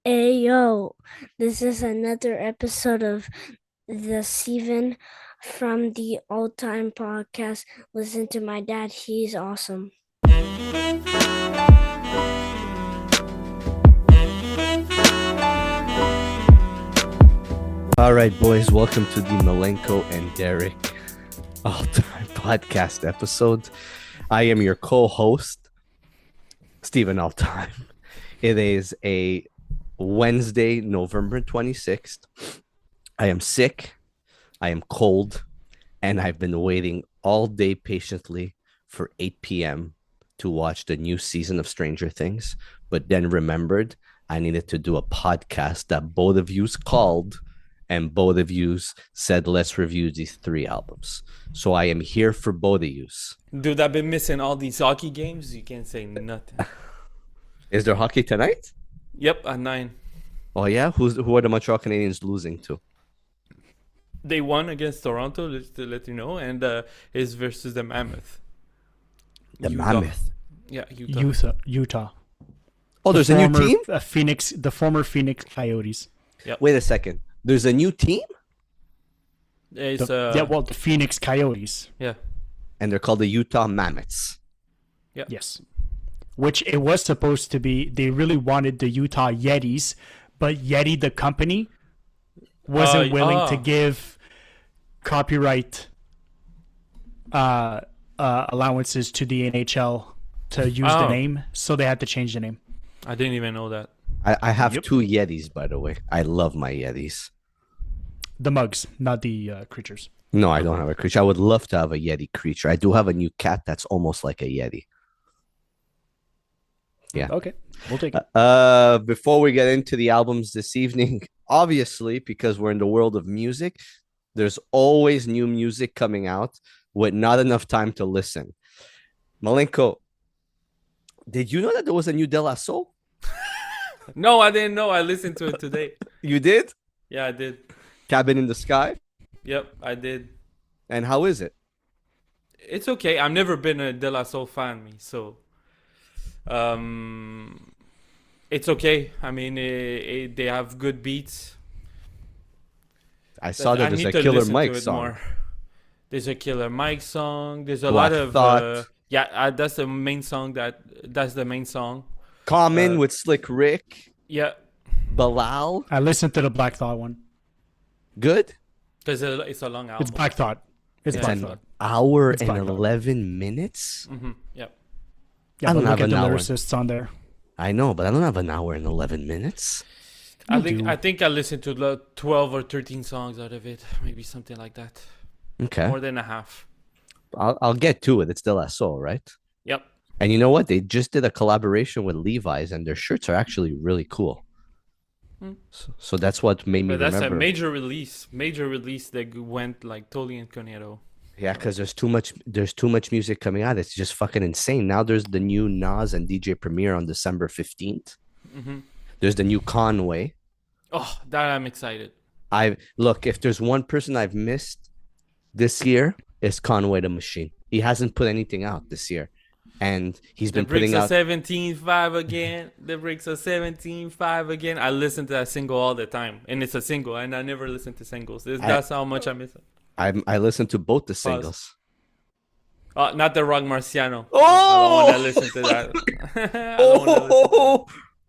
Hey yo, this is another episode of the Steven from the Old Time Podcast. Listen to my dad, he's awesome. All right, boys, welcome to the Malenko and Derek all-time podcast episode. I am your co-host, Stephen All-Time. It is a Wednesday, November 26th. I am sick, I am cold, and I've been waiting all day patiently for 8 p.m. to watch the new season of Stranger Things, but then remembered I needed to do a podcast that both of yous called and both of yous said, let's review these three albums. So I am here for both of yous. Dude, I've been missing all these hockey games. You can't say nothing. Is there hockey tonight? Yep, at 9. Oh, yeah? Who are the Montreal Canadiens losing to? They won against Toronto, just to let you know, and it's versus the Mammoth. The Utah. Mammoth. Yeah, Utah. Utah. Oh, there's a new team? The former Phoenix Coyotes. Yep. Wait a second. There's a new team? It's, the Phoenix Coyotes. Yeah. And they're called the Utah Mammoths. Yep. Yes. Which it was supposed to be. They really wanted the Utah Yetis, but Yeti, the company, wasn't willing to give copyright allowances to the NHL to use the name, so they had to change the name. I didn't even know that. I have two Yetis, by the way. I love my Yetis. The mugs, not the creatures. No, I don't have a creature. I would love to have a Yeti creature. I do have a new cat that's almost like a Yeti. Yeah. Okay, we'll take it. Before we get into the albums this evening, obviously, because we're in the world of music, there's always new music coming out with not enough time to listen. Malenko, did you know that there was a new De La Soul? No, I didn't know. I listened to it today. You did? Yeah, I did. Cabin in the Sky? Yep, I did. And how is it? It's okay. I've never been a De La Soul fan, so it's okay. I mean, they have good beats. I saw that there's a Killer Mike song. More. There's a Killer Mike song. There's a Black lot of Thought. that's the main song. That's the main song. Common with Slick Rick. Yeah. Bilal. I listened to the Black Thought one. Good? Because it's a long album. It's Black Thought. It's Black Thought. Hour and 11 minutes? Mm-hmm. Yep. Yeah, I don't have look an at the hour. Lyricists on there. I know, but I don't have an hour and 11 minutes. I think I listened to 12 or 13 songs out of it. Maybe something like that. Okay. More than a half. I'll get to it. It's De La Soul, right? Yep. And you know what? They just did a collaboration with Levi's, and their shirts are actually really cool. So that's what made me remember. That's a major release. Major release that went like totally incognito. Yeah, because there's too much music coming out. It's just fucking insane. Now there's the new Nas and DJ Premier on December 15th. Mm-hmm. There's the new Conway. Oh, that I'm excited. Look, if there's one person I've missed this year, it's Conway the Machine. He hasn't put anything out this year. And he's been putting out 17.5 again. The bricks are 17.5 again. I listen to that single all the time, and it's a single, and I never listen to singles. That's how much I miss it. I listen to both the singles. Not the Rock Marciano. Oh! I don't want to listen to that.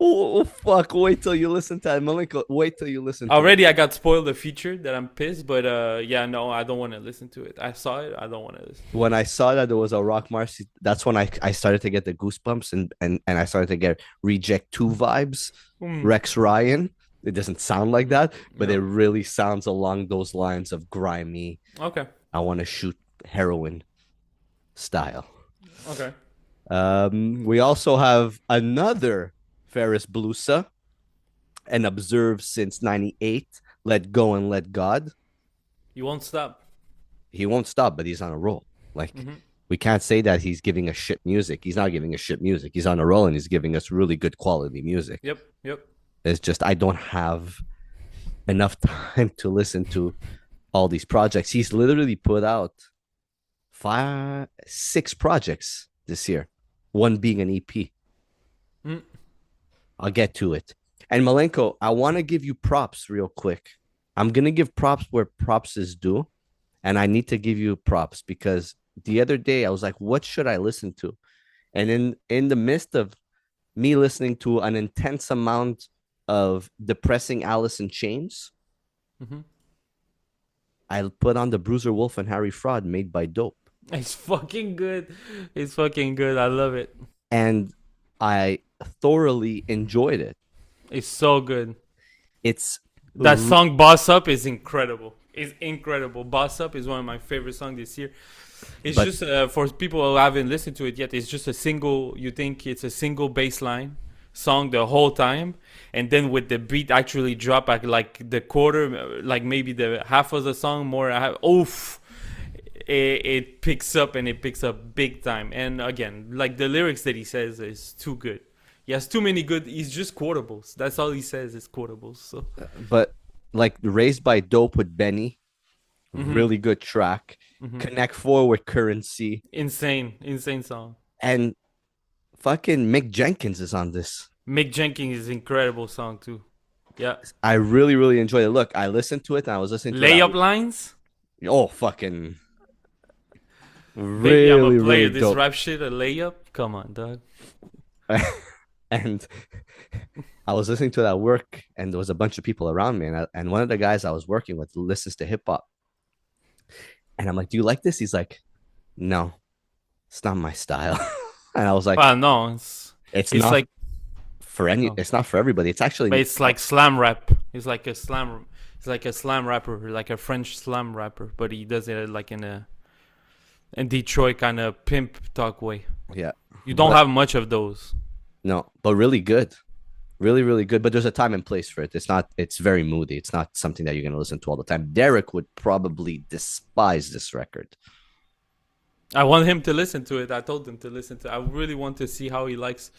Oh, fuck. Wait till you listen to that. Malenko, wait till you listen to Already, I got spoiled the feature that I'm pissed, but yeah, no, I don't want to listen to it. I saw it. I don't want to listen. When I saw that there was a Rock Marcy, that's when I started to get the goosebumps and I started to get Reject 2 vibes. Rex Ryan. It doesn't sound like that, but it really sounds along those lines of grimy. Okay. I want to shoot heroin style. Okay. We also have another Ferris Blusa and Observe since 98. Let Go and Let God. You won't stop. He won't stop, but he's on a roll. Like, we can't say that he's giving us shit music. He's not giving us shit music. He's on a roll and he's giving us really good quality music. Yep. It's just I don't have enough time to listen to all these projects. He's literally put out 6 projects this year, one being an EP. I'll get to it. And Malenko, I want to give you props real quick. I'm gonna give props where props is due, and I need to give you props because the other day I was like, what should I listen to? And in the midst of me listening to an intense amount of depressing Alice in Chains, Mm-hmm. I put on the Bruiser Wolf and Harry Fraud made by Dope. It's fucking good. It's fucking good. I love it. And I thoroughly enjoyed it. It's so good. It's That song "Boss Up" is incredible. It's incredible. "Boss Up" is one of my favorite songs this year. It's But- just for people who haven't listened to it yet. It's just a single. You think it's a single bass line song the whole time, and then with the beat actually drop at like the quarter, like maybe the half of the song more. Oof. It picks up and it picks up big time. And again, like the lyrics that he says is too good. He has too many good. He's just quotables. That's all he says is quotables. So but like Raised by Dope with Benny, really good track. Connect Four with Currency, insane song. and fucking Mick Jenkins is on this. Mick Jenkins is incredible song too. Yeah. I really, really enjoyed it. Look, I listened to it and I was listening to Layup lines. Oh, fucking Maybe I'm really, a player. really This dope. rap shit a layup. Come on, dog. And I was listening to it at work, and there was a bunch of people around me, and one of the guys I was working with listens to hip hop, and I'm like, "Do you like this?" He's like, "No, it's not my style." And I was like, Well, no, "It's it's not like, for any. no. It's not for everybody. It's actually but it's like slam rap. It's like a slam. It's like a slam rapper, like a French slam rapper, but he does it like in a Detroit kind of pimp talk way. yeah, You don't But- have much of those. no, but really good." Really, really good. But there's a time and place for it. It's very moody. It's not something that you're going to listen to all the time. Derek would probably despise this record. I want him to listen to it. I told him to listen to it. I really want to see how he likes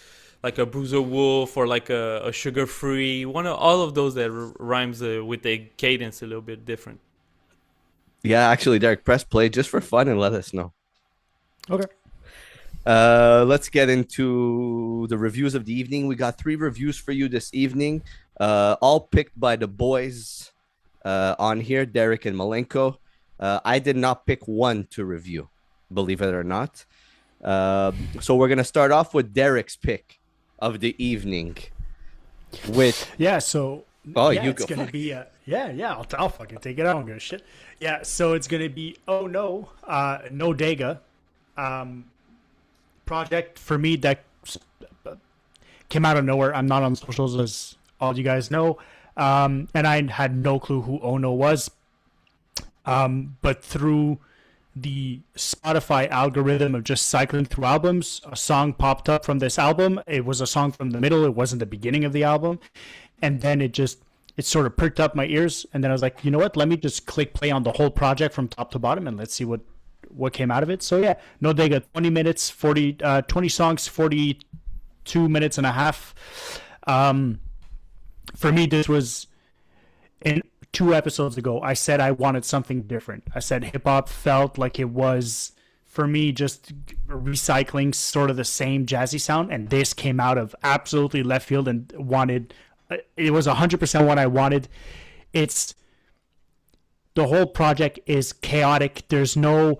like a Bruiser Wolf or like a Sugar Free. One of all of those that rhymes with the cadence a little bit different. Yeah, actually, Derek, press play just for fun and let us know. Okay. Let's get into the reviews of the evening. We got 3 reviews for you this evening, all picked by the boys on here, Derek and Malenko. I did not pick one to review, believe it or not. So we're going to start off with Derek's pick of the evening. With Yeah, so Oh, yeah, you it's go. gonna be I'll fucking take it. I don't give a shit. Yeah, so it's gonna be Nodega, project for me that came out of nowhere. I'm not on socials, as all you guys know, and I had no clue who Ono was. But through the Spotify algorithm of just cycling through albums, a song popped up from this album. It was a song from the middle. It wasn't the beginning of the album. And then it sort of perked up my ears. And then I was like, you know what? Let me just click play on the whole project from top to bottom and let's see what came out of it. So yeah, Nodega, 20 minutes, 20 songs, 42 minutes and a half. For me, this was in 2 episodes ago, I said I wanted something different. I said hip hop felt like it was, for me, just recycling sort of the same jazzy sound, and this came out of absolutely left field and it was 100% what I wanted. The whole project is chaotic. There's no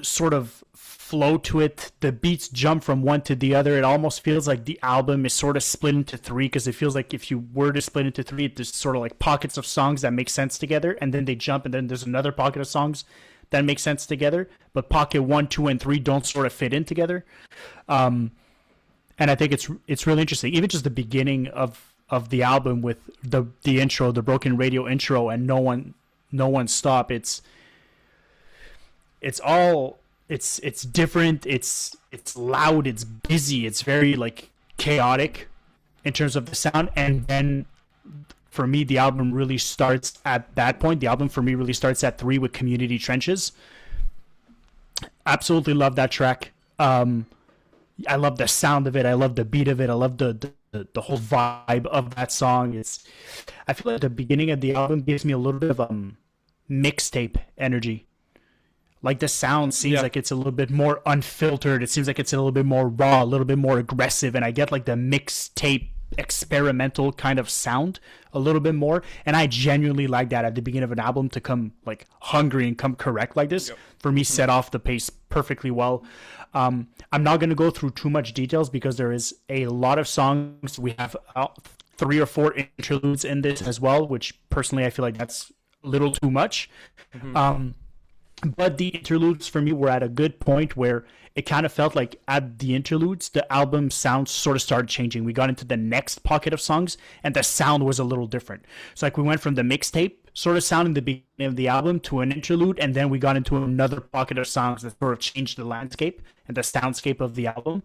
sort of flow to it. The beats jump from one to the other. It almost feels like the album is sort of split into 3, because it feels like if you were to split into 3, there's sort of like pockets of songs that make sense together, and then they jump, and then there's another pocket of songs that make sense together, but pocket 1, 2, and 3 don't sort of fit in together. And I think it's really interesting. Even just the beginning of the album with the intro, the broken radio intro, and no one stop. It's different. It's loud. It's busy. It's very like chaotic in terms of the sound. And then for me, the album really starts at that point. The album for me really starts at 3 with Community Trenches. Absolutely love that track. I love the sound of it. I love the beat of it. I love the whole vibe of that song. I feel like the beginning of the album gives me a little bit of mixtape energy. Like the sound seems Yeah. like it's a little bit more unfiltered. It seems like it's a little bit more raw, a little bit more aggressive, and I get like the mixtape experimental kind of sound a little bit more. And I genuinely like that at the beginning of an album to come like hungry and come correct like this. Yep. For me, set off the pace perfectly well. I'm not going to go through too much details because there is a lot of songs. We have 3 or 4 interludes in this as well, which personally I feel like that's a little too much. But the interludes for me were at a good point where it kind of felt like at the interludes, the album sound sort of started changing. We got into the next pocket of songs and the sound was a little different. So like we went from the mixtape sort of sound in the beginning of the album to an interlude, and then we got into another pocket of songs that sort of changed the landscape and the soundscape of the album.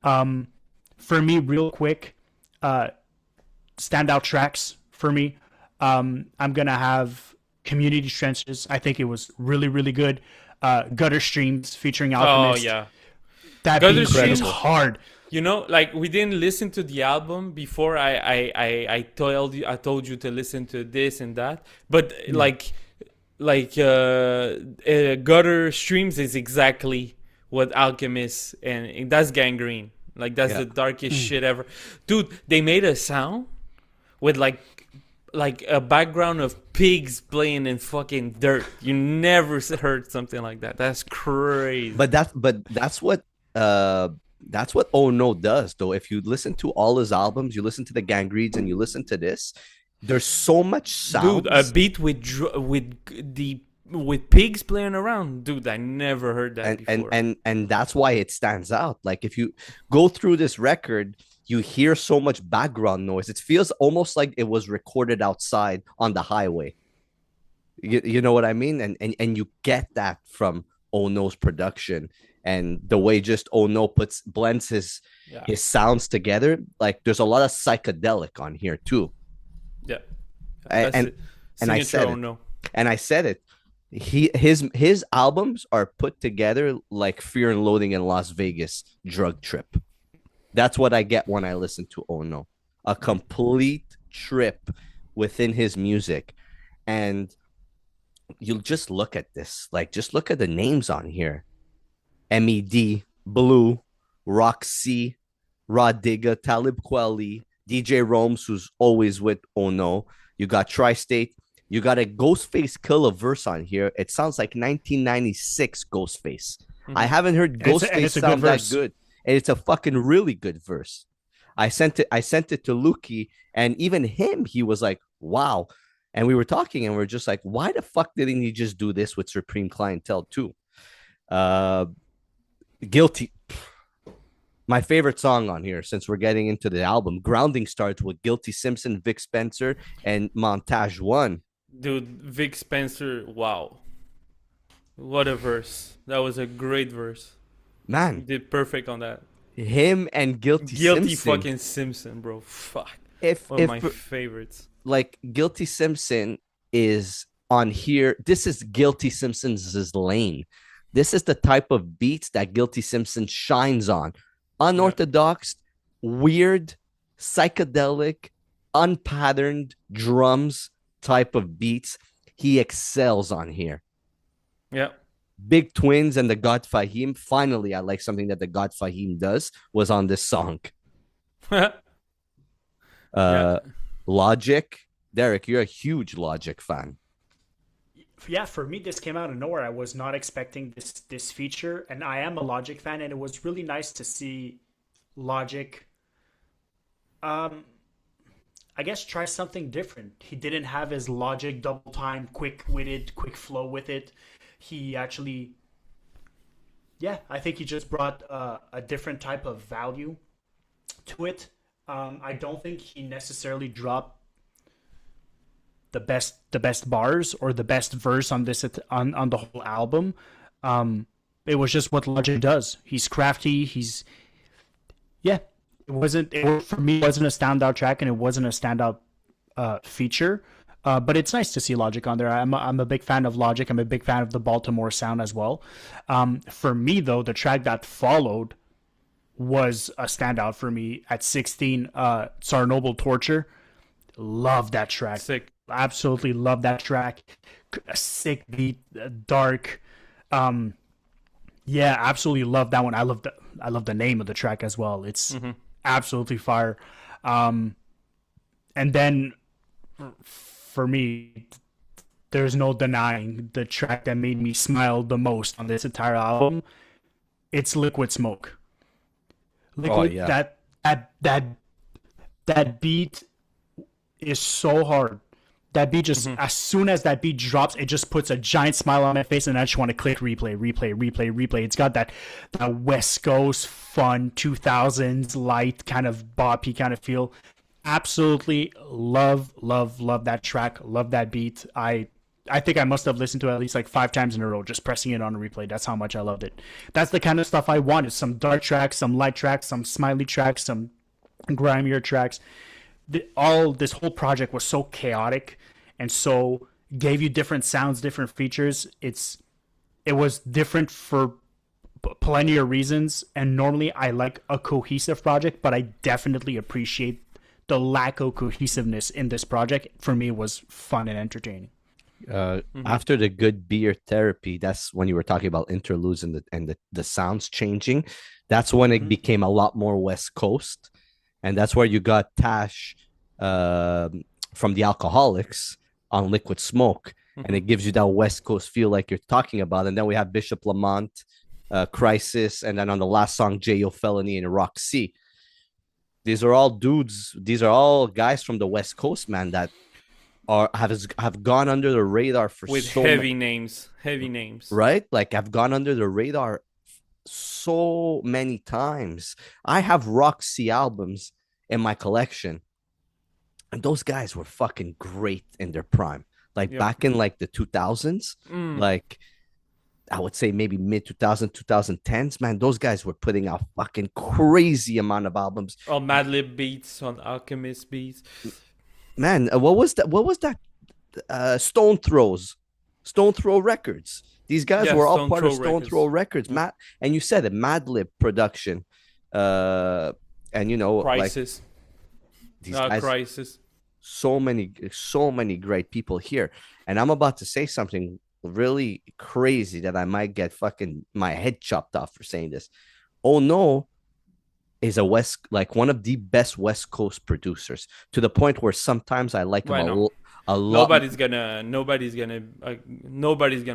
For me, real quick, standout tracks for me. I'm going to have Community Trenches. I think it was really, really good. Gutter Streams featuring Alchemist. Oh yeah. That Gutter beat Streams- was hard. You know, like we didn't listen to the album before. I told you to listen to this and that. But Gutter Streams is exactly what Alchemist and that's Gangrene. Like that's the darkest shit ever, dude. They made a sound with like a background of pigs playing in fucking dirt. You never heard something like that. That's crazy. But that's what Oh No does, though. If you listen to all his albums, you listen to the Gangrenes and you listen to this, there's so much sound. Dude, a beat with pigs playing around. Dude, I never heard that before. And that's why it stands out. Like if you go through this record, you hear so much background noise. It feels almost like it was recorded outside on the highway. You know what I mean? And you get that from Oh No's production and the way just Oh No blends his sounds together. Like there's a lot of psychedelic on here too. Yeah. And I said Oh it. No. And I said it. His albums are put together like Fear and Loathing in Las Vegas drug trip. That's what I get when I listen to Oh No. A complete trip within his music. And you'll just look at this. Like, just look at the names on here. MED, Blue, Roxy, Nodega, Talib Kweli, DJ Rome's, who's always with Oh No. You got Tri-State. You got a Ghostface Killah verse on here. It sounds like 1996 Ghostface. I haven't heard Ghostface sound that good. And it's a fucking really good verse. I sent it to Luki, and even him, he was like, wow. And we were talking, and we're just like, why the fuck didn't he just do this with Supreme Clientele too? Guilty. My favorite song on here, since we're getting into the album, Grounding starts with Guilty Simpson, Vic Spencer, and Montage 1. Dude, Vic Spencer, wow. What a verse. That was a great verse. Man, Did perfect on that. him and Guilty Simpson. Fucking Simpson, bro. Fuck. One of my favorites. Like Guilty Simpson is on here. This is Guilty Simpson's lane. This is the type of beats that Guilty Simpson shines on. Unorthodox, weird, psychedelic, unpatterned drums type of beats. He excels on here. Yeah. Big Twins and the God Fahim. Finally, I like something that the God Fahim does was on this song. Logic. Derek, you're a huge Logic fan. Yeah, for me, this came out of nowhere. I was not expecting this feature, and I am a Logic fan, and it was really nice to see Logic, I guess, try something different. He didn't have his Logic double time, quick-witted, quick flow with it. He actually, I think he just brought a different type of value to it. I don't think he necessarily dropped the best bars or the best verse on this on the whole album. It was just what Logic does. He's crafty. For me, it wasn't a standout track, and it wasn't a standout feature. But it's nice to see Logic on there. I'm a big fan of Logic. I'm a big fan of the Baltimore sound as well. For me, though, the track that followed was a standout for me at 16. Tsar Noble Torture. Love that track. Sick. Absolutely love that track. A sick beat, dark. Yeah, absolutely love that one. I love the name of the track as well. It's absolutely fire. Um, and then for me, there's no denying the track that made me smile the most on this entire album. It's Liquid Smoke. Oh Liquid yeah. that beat is so hard. That beat just as soon as that beat drops, it just puts a giant smile on my face, and I just want to click replay. It's got that West Coast fun 2000s light kind of boppy kind of feel. Absolutely love that track. Love that beat. I think I must have listened to it at least like 5 times in a row, just pressing it on a replay. That's how much I loved it. That's the kind of stuff I wanted. Some dark tracks, some light tracks, some smiley tracks, some grimier tracks. All this whole project was so chaotic and so gave you different sounds, different features. It was different for plenty of reasons, and normally I like a cohesive project, but I definitely appreciate the lack of cohesiveness in this project. For me, it was fun and entertaining. After the good beer therapy, that's when you were talking about interludes and the sounds changing. That's when it became a lot more West Coast, and that's where you got Tash from the Alcoholics on Liquid Smoke, and it gives you that West Coast feel like you're talking about. And then we have Bishop Lamont, Crisis, and then on the last song, J.O. Felony and Roxy. These are all dudes. These are all guys from the West Coast, man, that have gone under the radar for with so heavy names, right? Like have gone under the radar so many times. I have Roxy albums in my collection, and those guys were fucking great in their prime. Like back in like the 2000s, like I would say maybe mid 2010s, man, those guys were putting out fucking crazy amount of albums. On Madlib beats, on Alchemist beats. Man, what was that? Stone Throw Records. These guys were all part of Stone Throw Records. Matt, and you said it, Madlib production, and you know, Crisis. Like, these guys, Crisis. So many great people here, and I'm about to say something really crazy that I might get fucking my head chopped off for saying this. Oh no. Is one of the best West Coast producers, to the point where sometimes I like him a lot. Nobody's gonna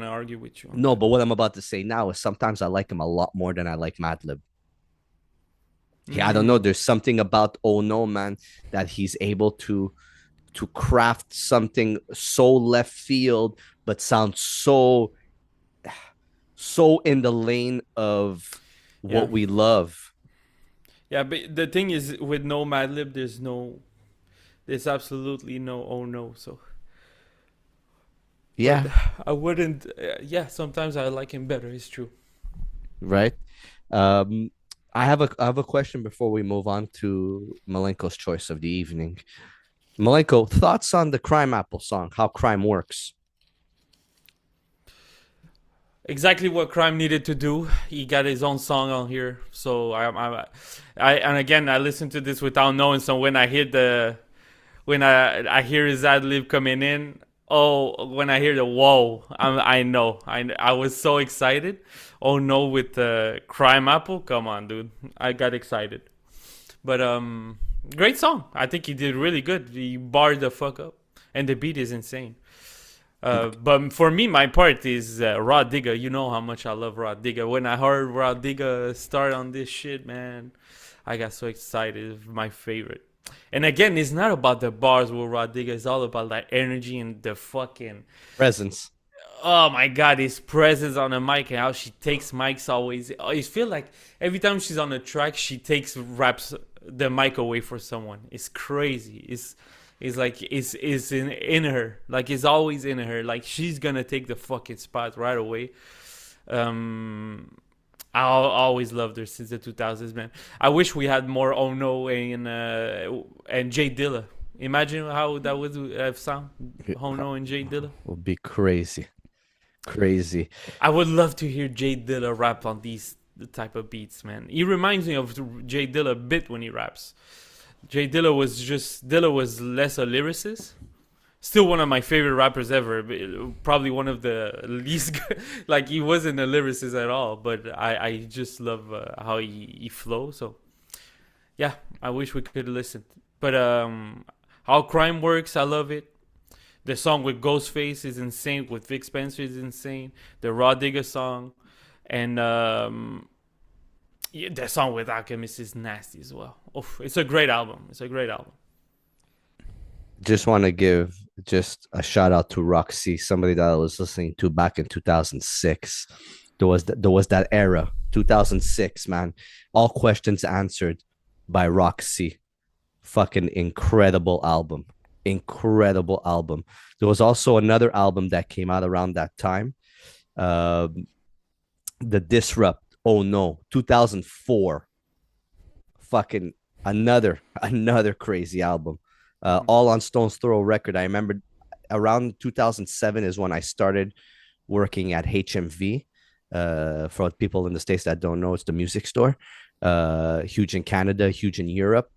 argue with you. No, but what I'm about to say now is sometimes I like him a lot more than I like Madlib. Yeah, I don't know. There's something about Oh No, man, that he's able to craft something so left field, but sounds so in the lane of what we love. Yeah, but the thing is, with no Madlib, there's absolutely no Oh No. So yeah, but I wouldn't. Sometimes I like him better. It's true. Right. I have a question before we move on to Malenko's choice of the evening. Malenko, thoughts on the Crime Apple song? How crime works? Exactly what Crime needed to do. He got his own song on here, so I and again I listened to this without knowing. So when I hear I hear his ad lib coming in, when I hear the whoa, I know. I was so excited. Oh no, with the Crime Apple, come on, dude, I got excited. But great song. I think he did really good. He barred the fuck up, and the beat is insane. But for me, my part is Raw Digga. You know how much I love Raw Digga. When I heard Raw Digga start on this shit, man, I got so excited. It's my favorite. And again, it's not about the bars with Raw Digga. It's all about that energy and the fucking presence. Oh my God, his presence on the mic and how she takes mics always. I feel like every time she's on the track, she raps the mic away for someone. It's crazy. It's like it's in her, like it's always in her, like she's gonna take the fucking spot right away. I always loved her since the 2000s, man. I wish we had more Oh No and Jay Dilla. Imagine how that would have sound. Oh No and Jay Dilla would be crazy. I would love to hear Jay Dilla rap on the type of beats, man. He reminds me of Jay Dilla a bit when he raps. Jay Dilla was less a lyricist, Still one of my favorite rappers ever. Probably one of the least good. Like, he wasn't a lyricist at all, but I just love how he flows. So yeah, I wish we could listen. But how crime works, I love it. The song with Ghostface is insane. With Vic Spencer is insane. The Raw Digger song, and yeah, the song with Alchemist is nasty as well. Oof, it's a great album. It's a great album. Just want to give just a shout out to Roxy, somebody that I was listening to back in 2006. There was that era, 2006, man. All questions answered by Roxy. Fucking incredible album. Incredible album. There was also another album that came out around that time. The Disrupt. Oh no, 2004. Fucking another crazy album. All on Stone's Throw record. I remember around 2007 is when I started working at HMV. For people in the States that don't know, it's the music store. Huge in Canada, huge in Europe.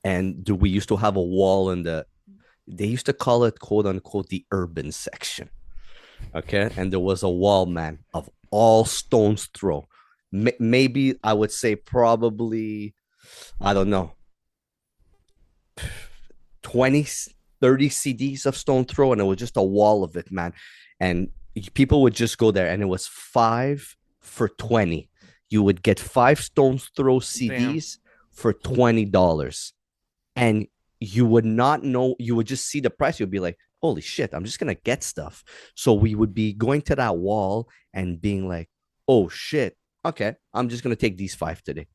And we used to have a wall they used to call it, quote unquote, the urban section. Okay. And there was a wall, man, of all Stone's Throw. Maybe I would say probably, I don't know, 20, 30 CDs of Stone Throw, and it was just a wall of it, man. And people would just go there, and it was 5 for 20. You would get 5 Stones Throw CDs for $20. And you would not know, you would just see the price. You'd be like, holy shit, I'm just going to get stuff. So we would be going to that wall and being like, oh shit, okay, I'm just going to take these 5 today.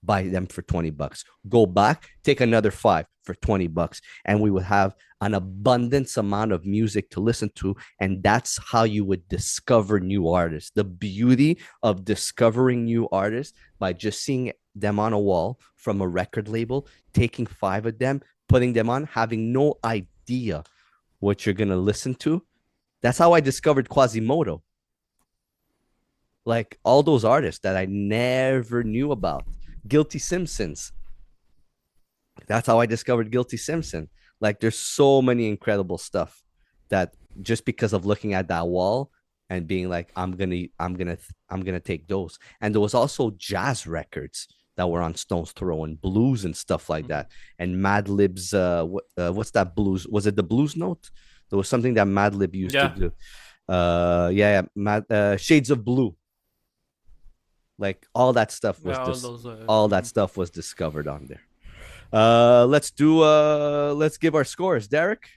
Buy them for $20. Go back, take another 5 for $20. And we would have an abundance amount of music to listen to. And that's how you would discover new artists. The beauty of discovering new artists by just seeing them on a wall from a record label, taking 5 of them, putting them on, having no idea what you're going to listen to. That's how I discovered Quasimodo. Like all those artists that I never knew about. Guilty Simpsons. That's how I discovered Guilty Simpson. Like there's so many incredible stuff that just because of looking at that wall and being like, I'm gonna take those. And there was also jazz records that were on Stone's Throw and blues and stuff like that. And Madlib's what's that blues? Was it the blues note? There was something that Madlib used to do. Shades of Blue. Like all that stuff was that stuff was discovered on there. Let's give our scores, Derek.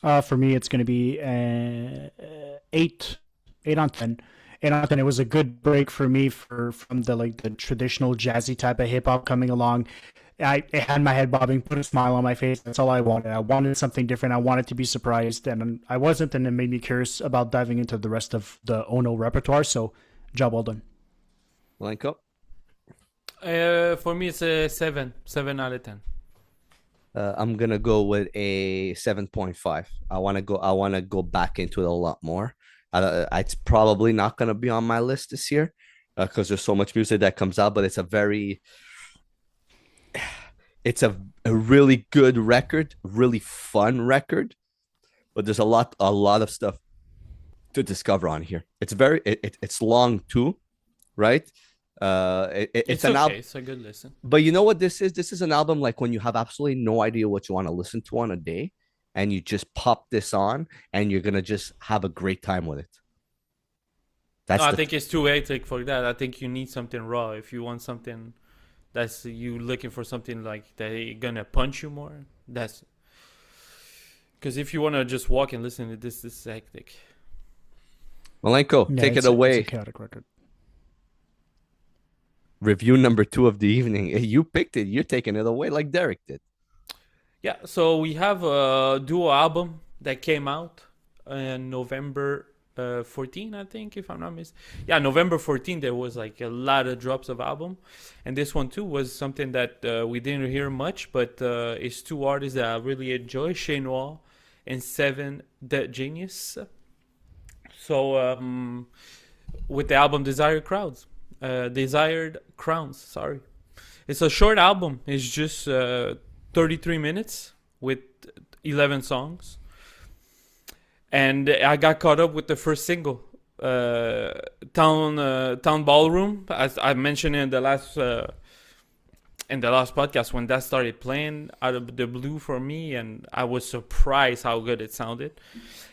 For me, it's going to be 8 on 10. 8 on 10. It was a good break for me from the traditional jazzy type of hip hop coming along. It had my head bobbing, put a smile on my face. That's all I wanted. I wanted something different. I wanted to be surprised, and I wasn't, and it made me curious about diving into the rest of the Ono repertoire. So, job well done. Blanco? For me, it's a 7 out of 10. I'm gonna go with a 7.5. I want to go back into it a lot more. It's probably not gonna be on my list this year because there's so much music that comes out, but it's a really good record, really fun record. But there's a lot of stuff to discover on here. It's long too, right? It's an album. It's a good listen. But you know what this is? This is an album like when you have absolutely no idea what you want to listen to on a day, and you just pop this on, and you're gonna just have a great time with it. I think it's too hectic for that. I think you need something raw. If you want something that's you looking for something like that gonna punch you more. That's because if you want to just walk and listen to this is hectic. Malenko, take it away. It's a chaotic record. Review number 2 of the evening. You picked it. You're taking it away like Derek did. Yeah, so we have a duo album that came out in November 14, I think, if I'm not mistaken. Yeah, November 14, there was like a lot of drops of album. And this one, too, was something that we didn't hear much, but it's 2 artists that I really enjoy, Che Noir and 7xvethegenius. So, with the album Desired Crowns, sorry. It's a short album. It's just 33 minutes with 11 songs. And I got caught up with the first single, Town Ballroom, as I mentioned in the last podcast, when that started playing out of the blue for me, and I was surprised how good it sounded.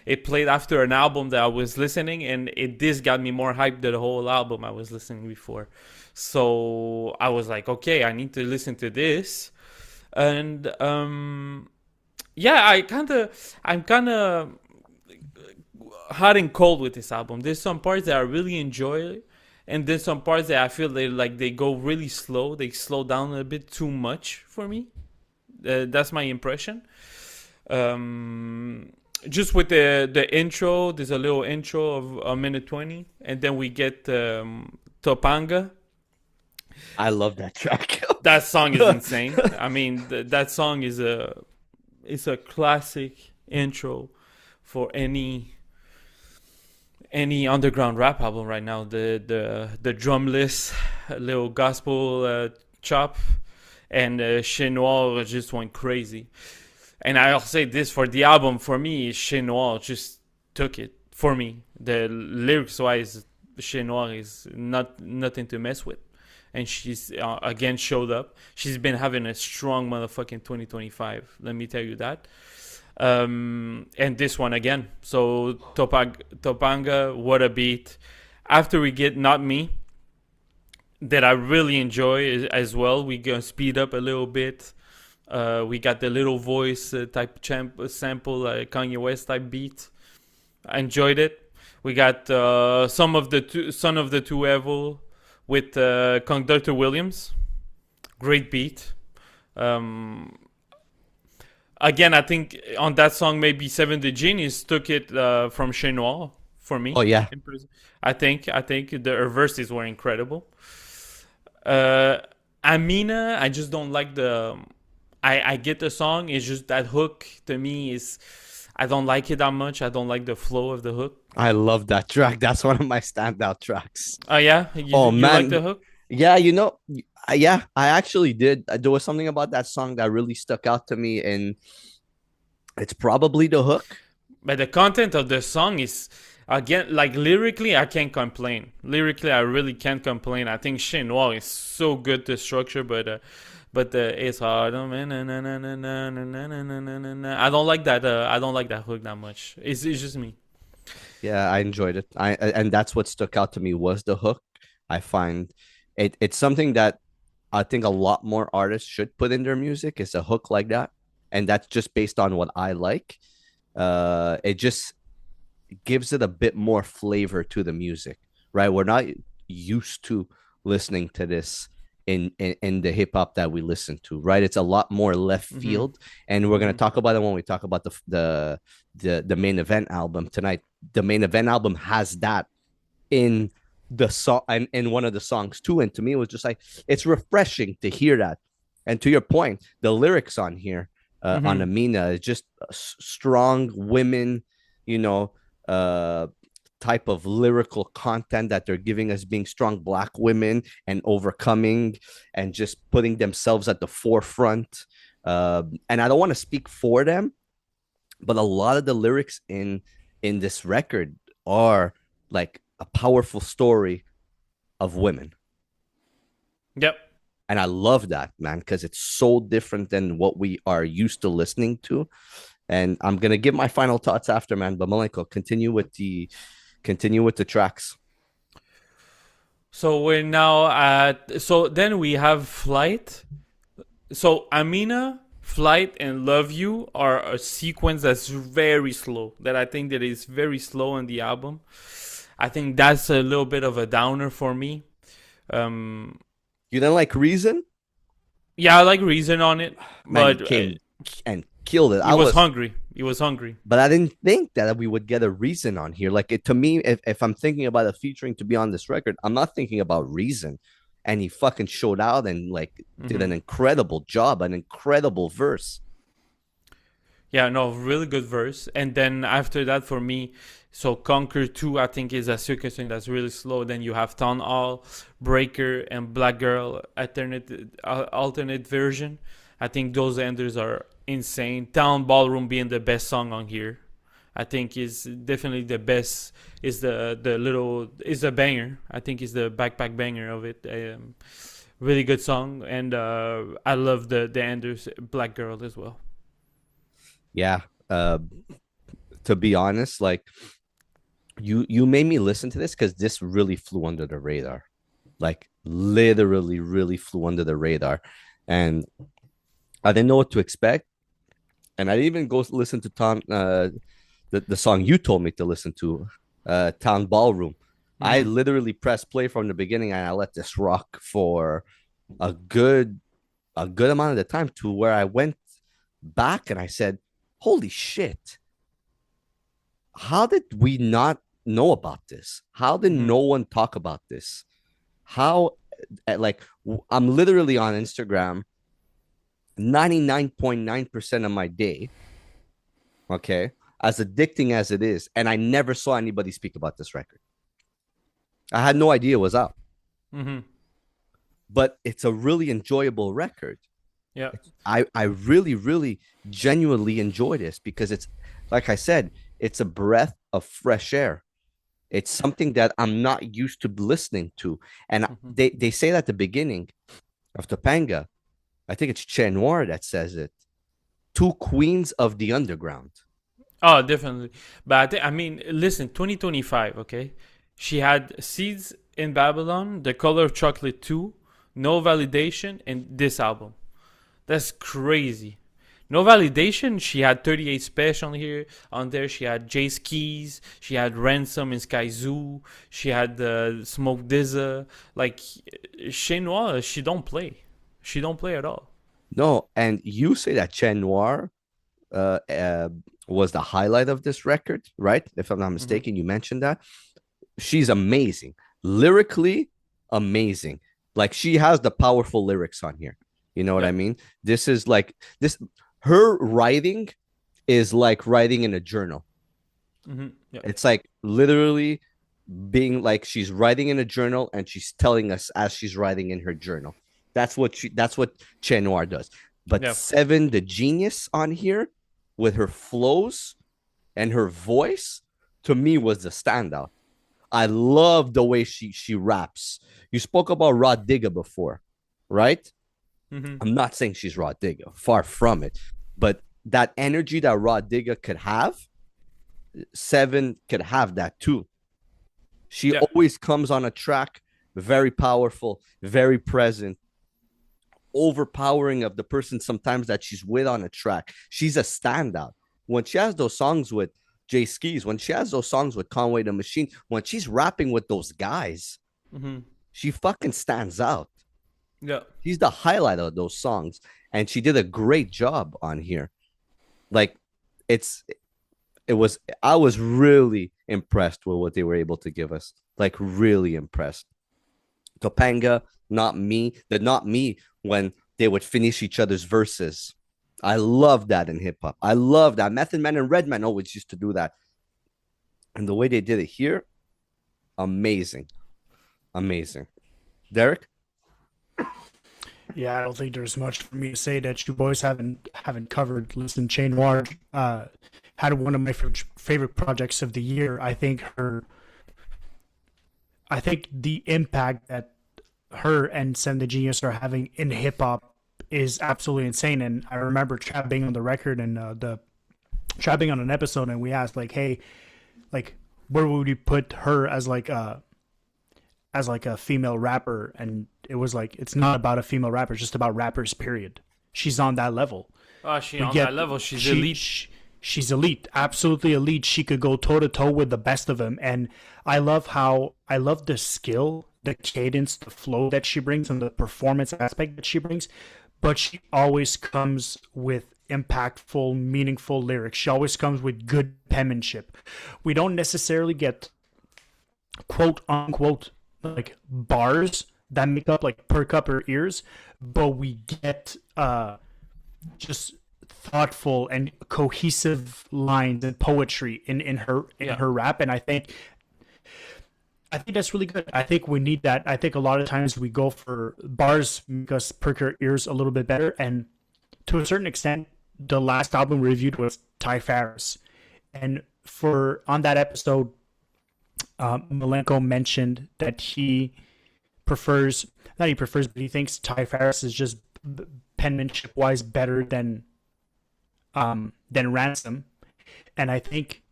It played after an album that I was listening, and this got me more hyped than the whole album I was listening before. So I was like, okay, I need to listen to this. And I'm kind of hot and cold with this album. There's some parts that I really enjoy, and there's some parts that I feel they go really slow. They slow down a bit too much for me. That's my impression. Just with the intro, there's a little intro of a minute 20, and then we get Topanga. I love that track. That song is insane. I mean, that song is a classic intro for any underground rap album right now. The drumless little gospel chop, and Che Noir just went crazy. And I'll say this for the album, for me, Che Noir just took it for me. The lyrics wise, Che Noir is nothing to mess with. And she's again showed up. She's been having a strong motherfucking 2025. Let me tell you that. And this one again. So Topanga, what a beat. After we get Not Me, that I really enjoy as well. We gonna speed up a little bit. We got the little voice type sample, Kanye West type beat. I enjoyed it. We got Son of the Two Evil with Condutor Williams. Great beat. Again, I think on that song, maybe 7xvethegenius took it from Che Noir for me. Oh, yeah. I think the verses were incredible. Amina, I just don't like the... I get the song. It's just that hook to me is... I don't like it that much. I don't like the flow of the hook. I love that track. That's one of my standout tracks. Oh, yeah? You Man. like the hook? Yeah, I actually did. There was something about that song that really stuck out to me, and it's probably the hook. But the content of the song is, again, like lyrically, I can't complain. Lyrically, I really can't complain. I think Che Noir is so good to structure, but it's hard. I don't like that. I don't like that hook that much. It's just me. Yeah, I enjoyed it. And that's what stuck out to me was the hook. I find it's something that I think a lot more artists should put in their music, is a hook like that. And that's just based on what I like. It just gives it a bit more flavor to the music, right? We're not used to listening to this in the hip hop that we listen to, right? It's a lot more left field, and we're gonna talk about it when we talk about the main event album tonight. The main event album has that in the song and in one of the songs too, and to me it was just like, it's refreshing to hear that. And to your point, the lyrics on here on Amina is just strong women, type of lyrical content that they're giving us, being strong Black women and overcoming and just putting themselves at the forefront. And I don't want to speak for them, but a lot of the lyrics in this record are like a powerful story of women. Yep. And I love that, man, because it's so different than what we are used to listening to. And I'm gonna give my final thoughts after, man. But Malenko, continue with the tracks. So we're now at. So then we have Flight. So Amina, Flight, and Love You are a sequence that's very slow. That I think that is very slow on the album. I think that's a little bit of a downer for me. You didn't like Reason? Yeah, I like Reason on it, Man, but came and killed it. I was hungry. He was hungry. But I didn't think that we would get a Reason on here. Like, to me, if I'm thinking about a featuring to be on this record, I'm not thinking about Reason. And he fucking showed out and did an incredible job, an incredible verse. Yeah, no, really good verse. And then after that, for me, so Conquer 2, I think, is a sequencing that's really slow. Then you have Town Hall, Breaker, and Black Girl alternate version. I think those enders are insane. Town Ballroom being the best song on here, I think is definitely the best. Is the little is a banger. I think is the backpack banger of it. Really good song, and I love the Anders Black Girl as well. Yeah. To be honest, like you made me listen to this because this really flew under the radar, like literally really flew under the radar, and I didn't know what to expect, and I didn't even go listen to the song you told me to listen to, Town Ballroom. I literally pressed play from the beginning and I let this rock for a good amount of the time, to where I went back and I said, "Holy shit! How did we not know about this? How did no one talk about this? How, like, I'm literally on Instagram 99.9% of my day, okay, as addicting as it is, and I never saw anybody speak about this record. I had no idea it was out. But it's a really enjoyable record. Yeah. I really, really genuinely enjoy this because it's, like I said, it's a breath of fresh air. It's something that I'm not used to listening to. And they say that at the beginning of Topanga, I think it's Che Noir that says it, two queens of the underground. Oh, definitely. But I mean, listen, 2025, okay? She had Seeds in Babylon, The Color of Chocolate 2, No Validation, and this album. That's crazy. No Validation, she had 38 Special on there. She had Jace Keys. She had Ransom and Sky Zoo. She had Smoke Dizza. Like, Che Noir, she don't play. She don't play at all. No, and you say that Che Noir was the highlight of this record, right? If I'm not mistaken, you mentioned that. She's amazing. Lyrically, amazing. Like, she has the powerful lyrics on here. You know what I mean? This is like this. Her writing is like writing in a journal. It's like literally being like she's writing in a journal and she's telling us as she's writing in her journal. That's what Che Noir does. But Seven, the genius on here, with her flows and her voice, to me was the standout. I love the way she raps. You spoke about Nodega before, right? I'm not saying she's Nodega, far from it, but that energy that Nodega could have, Seven could have that too. She always comes on a track very powerful, very present, overpowering of the person sometimes that she's with on a track. She's a standout. When she has those songs with Jay Skis, when she has those songs with Conway the Machine, when she's rapping with those guys, she fucking stands out. Yeah. She's the highlight of those songs. And she did a great job on here. Like, I was really impressed with what they were able to give us. Like, really impressed. Topanga, not me. The not me when they would finish each other's verses. I love that in hip hop. I love that. Method Man and Redman always used to do that. And the way they did it here, amazing. Amazing. Derek? Yeah, I don't think there's much for me to say that you boys haven't covered. Listen, Che Noir had one of my favorite projects of the year. I think the impact that her and 7xvethegenius are having in hip hop is absolutely insane. And I remember Trav being on the record and Trav being on an episode, and we asked like, hey, like, where would we put her as like a female rapper? And it was like, it's not about a female rapper, it's just about rappers, period. She's on that level. That level. She's elite. She's elite, absolutely elite. She could go toe to toe with the best of them. And I love the skill, the cadence, the flow that she brings, and the performance aspect that she brings. But she always comes with impactful, meaningful lyrics. She always comes with good penmanship. We don't necessarily get quote unquote like bars that make up, like, perk up her ears, but we get just thoughtful and cohesive lines and poetry in her rap. And I think that's really good. I think we need that. I think a lot of times we go for bars because perk our ears a little bit better, and to a certain extent the last album we reviewed was Ty Farris, and for on that episode, Malenko mentioned that he prefers not he prefers, but he thinks Ty Farris is just penmanship wise better than Ransom, and I think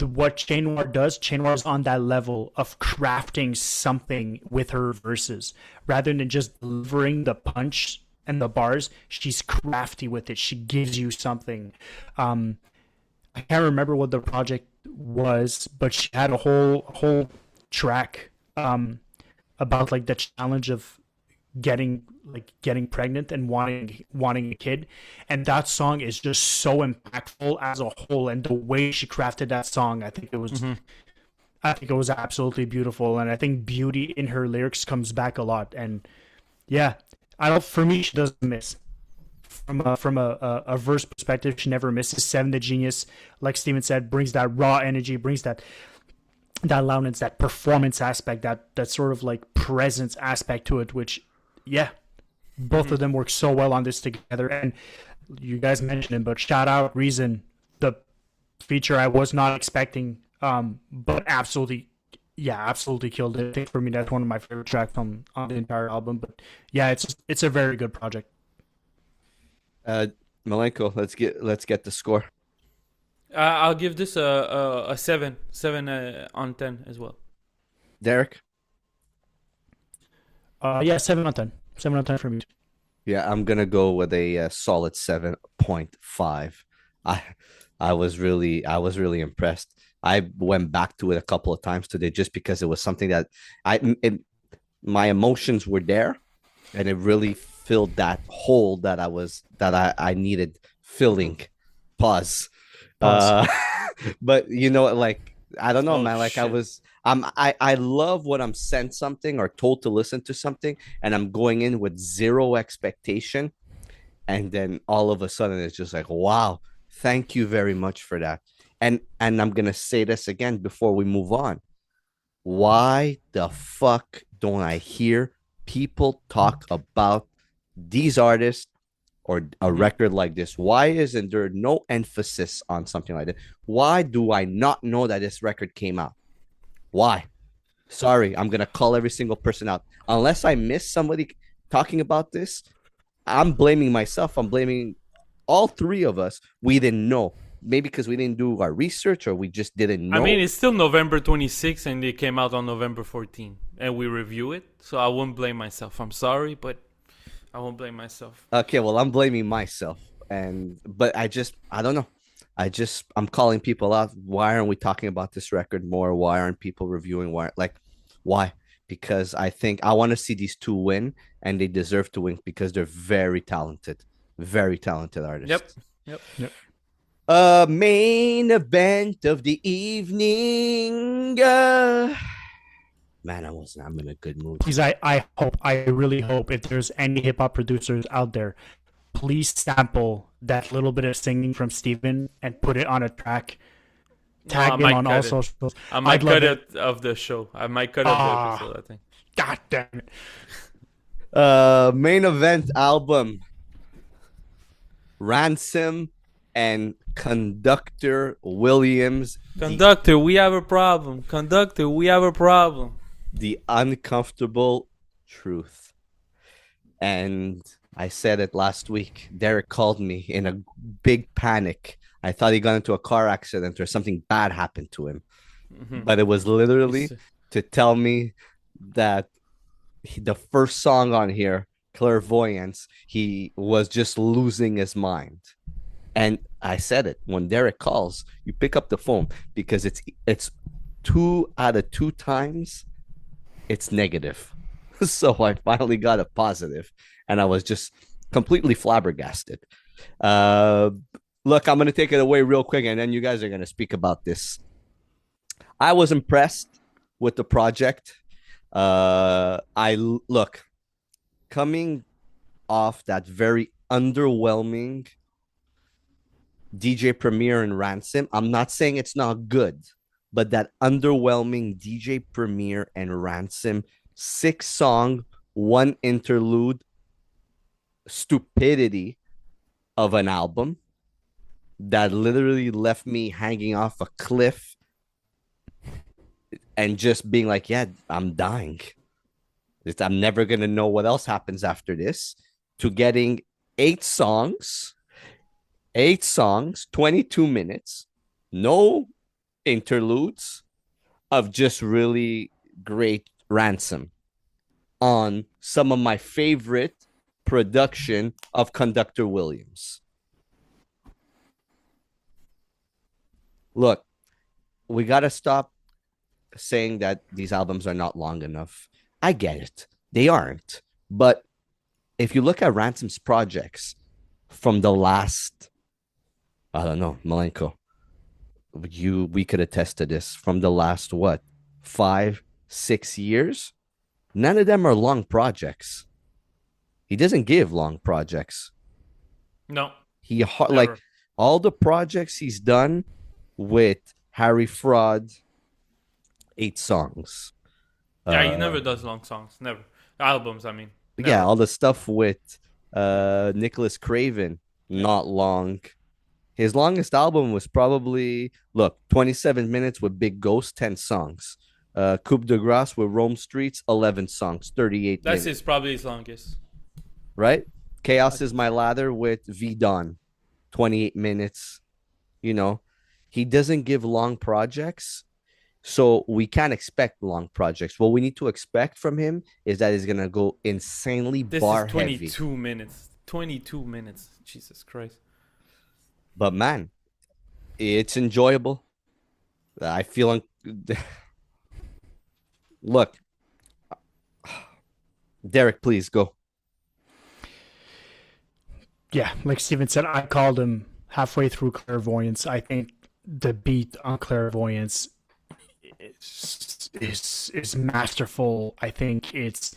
what Che Noir does, Che Noir is on that level of crafting something with her verses rather than just delivering the punch and the bars. She's crafty with it. She gives you something. I can't remember what the project was, but she had a whole track about like the challenge of getting pregnant and wanting a kid, and that song is just so impactful as a whole. And the way she crafted that song, I think it was absolutely beautiful. And I think beauty in her lyrics comes back a lot. And yeah, I don't. For me, she doesn't miss. From a verse perspective, she never misses. 7xvethegenius, like Steven said, brings that raw energy, brings that loudness, that performance aspect, that sort of like presence aspect to it, which, yeah, both of them work so well on this together. And you guys mentioned it, but shout out Reason, the feature I was not expecting, but absolutely killed it. I think for me that's one of my favorite tracks on the entire album. But yeah, it's a very good project. Malenko, let's get the score. I'll give this a 7 on 10 as well. Derek? Yeah, 7 on 10. 7 on 10 for me. Yeah, I'm gonna go with a solid 7.5. I was really impressed. I went back to it a couple of times today just because it was something that my emotions were there, and it really filled that hole that I needed filling. Pause. But you know, like, I don't know, man. Like, shit. I love when I'm sent something or told to listen to something, and I'm going in with zero expectation, and then all of a sudden it's just like, wow, thank you very much for that. And I'm gonna say this again before we move on. Why the fuck don't I hear people talk about these artists or a record like this? Why isn't there no emphasis on something like that? Why do I not know that this record came out? Why? Sorry, I'm going to call every single person out. Unless I miss somebody talking about this, I'm blaming myself. I'm blaming all three of us. We didn't know. Maybe because we didn't do our research or we just didn't know. I mean, it's still November 26th and it came out on November 14th and we review it. So I won't blame myself. I'm sorry, but I won't blame myself. Okay, well, I'm blaming myself. But I don't know. I'm calling people out. Why aren't we talking about this record more? Why aren't people reviewing? Why? Because I think I want to see these two win, and they deserve to win because they're very talented artists. Yep. Main event of the evening. Man, I'm in a good mood. Please, I really hope if there's any hip hop producers out there, please sample that little bit of singing from Steven and put it on a track. Tag him on all socials. I might cut it of the show. I might cut it of the episode, I think. God damn it. Main event album. Ransom and Conductor Williams. Conductor, we have a problem. Conductor, we have a problem. The uncomfortable truth. And I said it last week. Derek called me in a big panic. I thought he got into a car accident or something bad happened to him. Mm-hmm. But it was literally to tell me that the first song on here, Clairvoyance, he was just losing his mind. And I said it, when Derek calls, you pick up the phone because it's 2 out of 2 times it's negative. So I finally got a positive, and I was just completely flabbergasted. Look, I'm going to take it away real quick, and then you guys are going to speak about this. I was impressed with the project. Coming off that very underwhelming DJ Premier and Ransom, I'm not saying it's not good, but that underwhelming DJ Premier and Ransom 6-song, 1 interlude stupidity of an album that literally left me hanging off a cliff and just being like, yeah, I'm dying. I'm never going to know what else happens after this, to getting 8 songs, 22 minutes, no interludes, of just really great Ransom on some of my favorite production of Conductor Williams. Look, we got to stop saying that these albums are not long enough. I get it. They aren't. But if you look at Ransom's projects from the last, I don't know, Malenko, we could attest to this, from the last, what, 5-6 years, none of them are long projects. He doesn't give long projects. No. He like all the projects he's done with Harry Fraud, 8 songs. Yeah, he never does long songs. Never. Albums, I mean. Never. Yeah, all the stuff with Nicholas Craven, not long. His longest album was probably, 27 minutes with Big Ghost, 10 songs. Coupe de Grace with Rome Streets, 11 songs, 38 minutes. That's probably his longest. Right? Chaos is My Lather with V Don, 28 minutes. You know, he doesn't give long projects, so we can't expect long projects. What we need to expect from him is that he's going to go insanely bar This is heavy. 22 minutes. 22 minutes. Jesus Christ. But man, it's enjoyable. I feel Look, Derek, please go. Yeah, like Steven said, I called him halfway through Clairvoyance. I think the beat on Clairvoyance is masterful. I think it's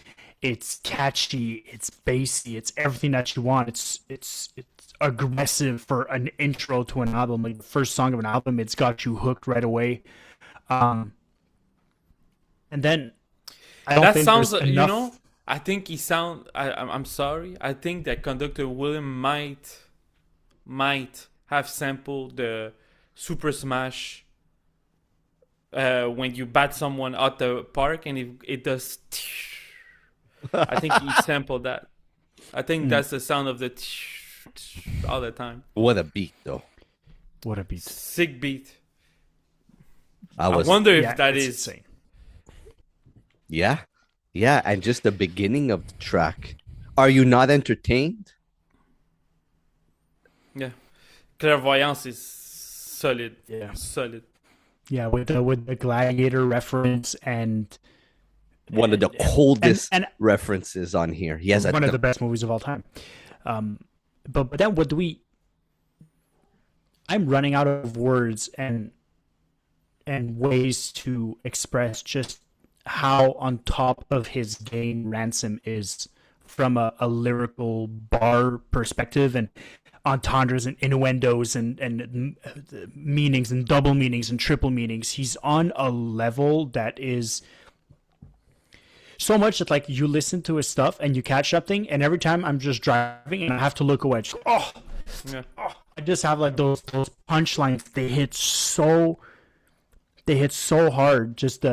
catchy, it's bassy, it's everything that you want. It's aggressive for an intro to an album. Like the first song of an album, it's got you hooked right away. And then I don't think sounds, there's enough... you know, I think he sound. I'm sorry. I think that Conductor William might have sampled the Super Smash when you bat someone out the park and it does. I think he sampled that. I think that's the sound of the all the time. What a beat, though. What a beat. Sick beat. I wonder if that is insane. Yeah, and just the beginning of the track. Are you not entertained? Yeah. Clairvoyance is solid. Yeah. Solid. Yeah, with the Gladiator reference and one of the coldest references on here. He has one of the best movies of all time. But then what do we... I'm running out of words and ways to express just how on top of his game Ransom is from a lyrical bar perspective, and entendres and innuendos and meanings and double meanings and triple meanings. He's on a level that is so much that, like, you listen to his stuff and you catch something, and every time I'm just driving and I have to look away. Just, I just have like those punchlines. They hit so hard. Just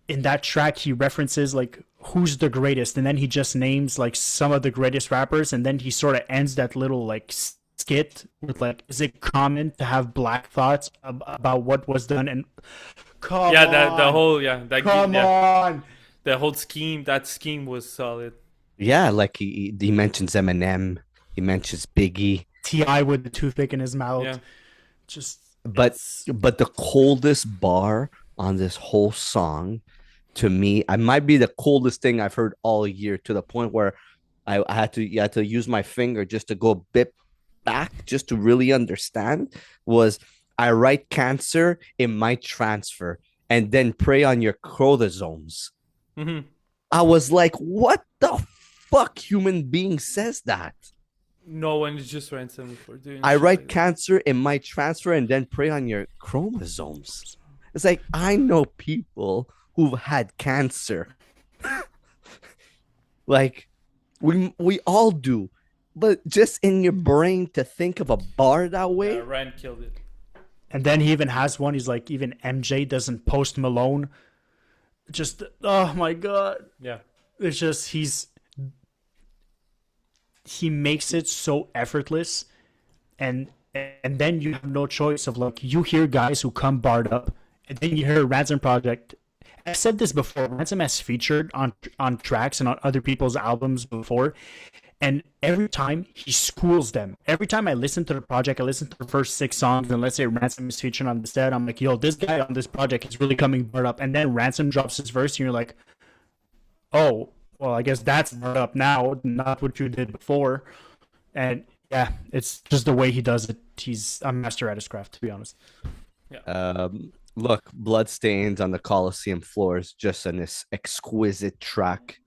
in that track, he references like who's the greatest, and then he just names like some of the greatest rappers, and then he sort of ends that little like skit with like, is it common to have black thoughts about what was done? And come on, the whole scheme. That scheme was solid. Yeah, like he mentions Eminem, he mentions Biggie, T.I. with the toothpick in his mouth. Yeah. But the coldest bar on this whole song, to me, I might be the coldest thing I've heard all year, to the point where I had to use my finger just to go a bit back just to really understand, was I write cancer in my transfer and then prey on your chromosomes. Mm-hmm. I was like, what the fuck human being says that? No one is just Ransom for doing. I write cancer in my transfer and then prey on your chromosomes. It's like, I know people who've had cancer. Like, we all do. but just in your brain to think of a bar that way. Yeah, Rand killed it. And then he even has one. He's like, even MJ doesn't Post Malone. Just, oh my God. Yeah. It's just, he makes it so effortless. And then you have no choice of like, you hear guys who come barred up, and then you hear Ransom Project. I said this before. Ransom has featured on tracks and on other people's albums before, and every time he schools them. Every time I listen to the project, I listen to the first 6 songs, and let's say Ransom is featured on the set, I'm like, yo, this guy on this project is really coming barred up. And then Ransom drops his verse, and you're like, oh, well, I guess that's barred up now, not what you did before. And yeah, it's just the way he does it. He's a master at his craft, to be honest. Look, Bloodstains on the Coliseum floor is just an exquisite track.